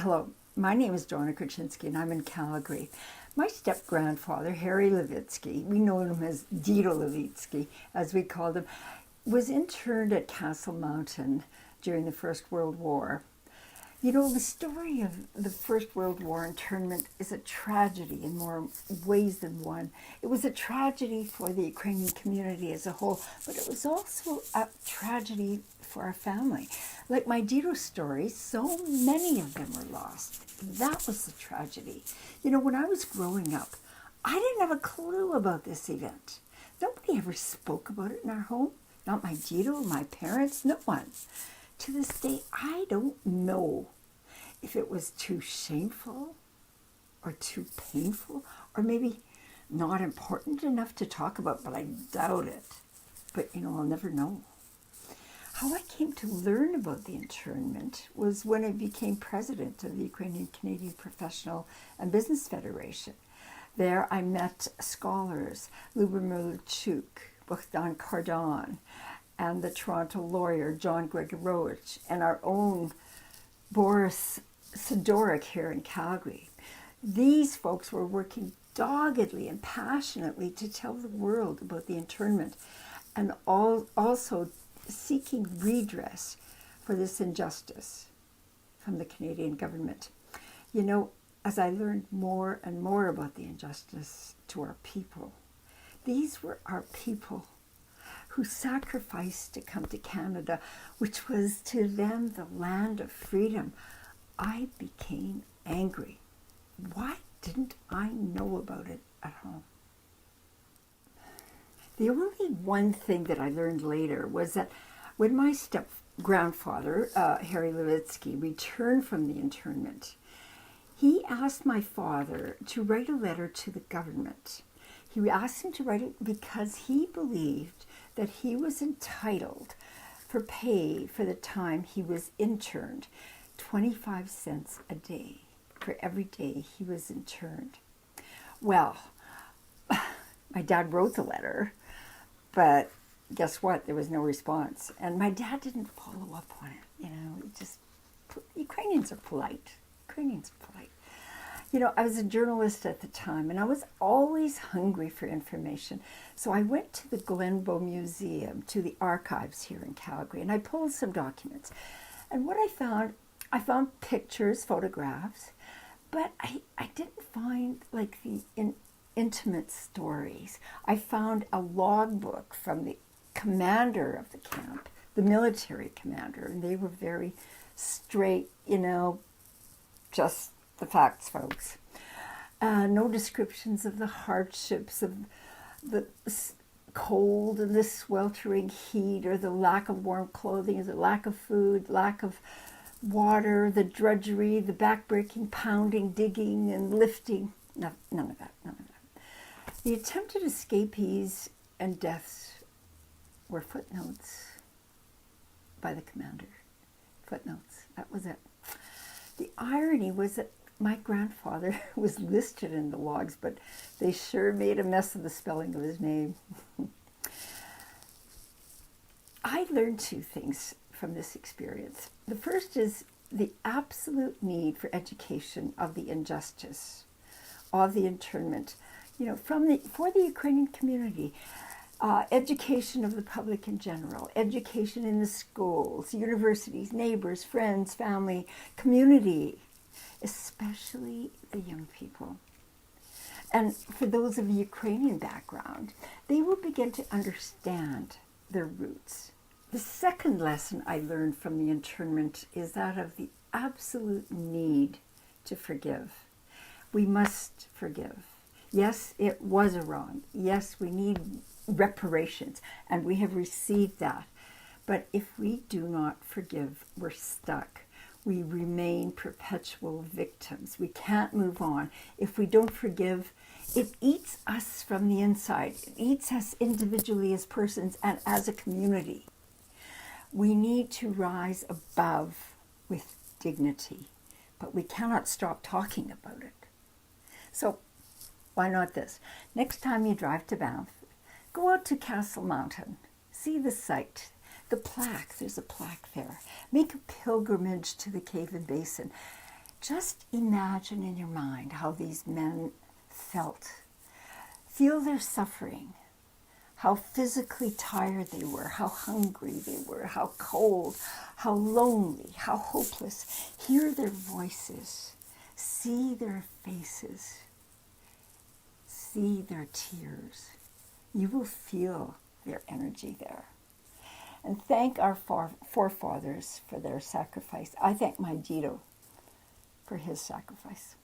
Hello, my name is Donna Korchinski and I'm in Calgary. My step-grandfather, Harry Levitsky, we know him as Dito Levitsky, as we called him, was interned at Castle Mountain during the First World War. You know, the story of the First World War internment is a tragedy in more ways than one. It was a tragedy for the Ukrainian community as a whole, but it was also a tragedy for our family. Like my Dito story, so many of them were lost. That was the tragedy. You know, when I was growing up, I didn't have a clue about this event. Nobody ever spoke about it in our home. Not my Dito, my parents, no one. To this day, I don't know if it was too shameful or too painful or maybe not important enough to talk about, but I doubt it. But, you know, I'll never know. How I came to learn about the internment was when I became president of the Ukrainian Canadian Professional and Business Federation. There I met scholars, Lubomir Luchuk, Bogdan Kardon, and the Toronto lawyer John Gregorowicz, and our own Boris Sidorik here in Calgary. These folks were working doggedly and passionately to tell the world about the internment and also seeking redress for this injustice from the Canadian government. You know, as I learned more and more about the injustice to our people, these were our people who sacrificed to come to Canada, which was to them the land of freedom. I became angry. Why didn't I know about it at home? The only one thing that I learned later was that when my step-grandfather, Harry Levitsky, returned from the internment, he asked my father to write a letter to the government. He asked him to write it because he believed that he was entitled for pay for the time he was interned, 25 cents a day for every day he was interned. Well, my dad wrote the letter, but guess what? There was no response. And my dad didn't follow up on it. You know, Ukrainians are polite. Ukrainians are polite. You know, I was a journalist at the time, and I was always hungry for information. So I went to the Glenbow Museum, to the archives here in Calgary, and I pulled some documents. And what I found pictures, photographs, but I didn't find like the intimate stories. I found a logbook from the commander of the camp, the military commander, and they were very straight, you know, just the facts, folks. No descriptions of the hardships of the cold and the sweltering heat or the lack of warm clothing, or the lack of food, lack of water, the drudgery, the backbreaking, pounding, digging, and lifting. No, none of that. The attempted escapees and deaths were footnotes by the commander. Footnotes. That was it. The irony was that my grandfather was listed in the logs, but they sure made a mess of the spelling of his name. I learned two things from this experience. The first is the absolute need for education of the injustice of the internment, you know, for the Ukrainian community. Education of the public in general, education in the schools, universities, neighbors, friends, family, community, especially the young people. And for those of Ukrainian background, they will begin to understand their roots. The second lesson I learned from the internment is that of the absolute need to forgive. We must forgive. Yes, it was a wrong. Yes, we need reparations, and we have received that. But if we do not forgive, we're stuck. We remain perpetual victims. We can't move on. If we don't forgive, it eats us from the inside. It eats us individually as persons and as a community. We need to rise above with dignity, but we cannot stop talking about it. So why not this? Next time you drive to Banff, go out to Castle Mountain, see the site, the plaque. There's a plaque there. Make a pilgrimage to the Cave and Basin. Just imagine in your mind how these men felt. Feel their suffering, how physically tired they were, how hungry they were, how cold, how lonely, how hopeless. Hear their voices, see their faces, see their tears. You will feel their energy there. And thank our forefathers for their sacrifice. I thank my Dito for his sacrifice.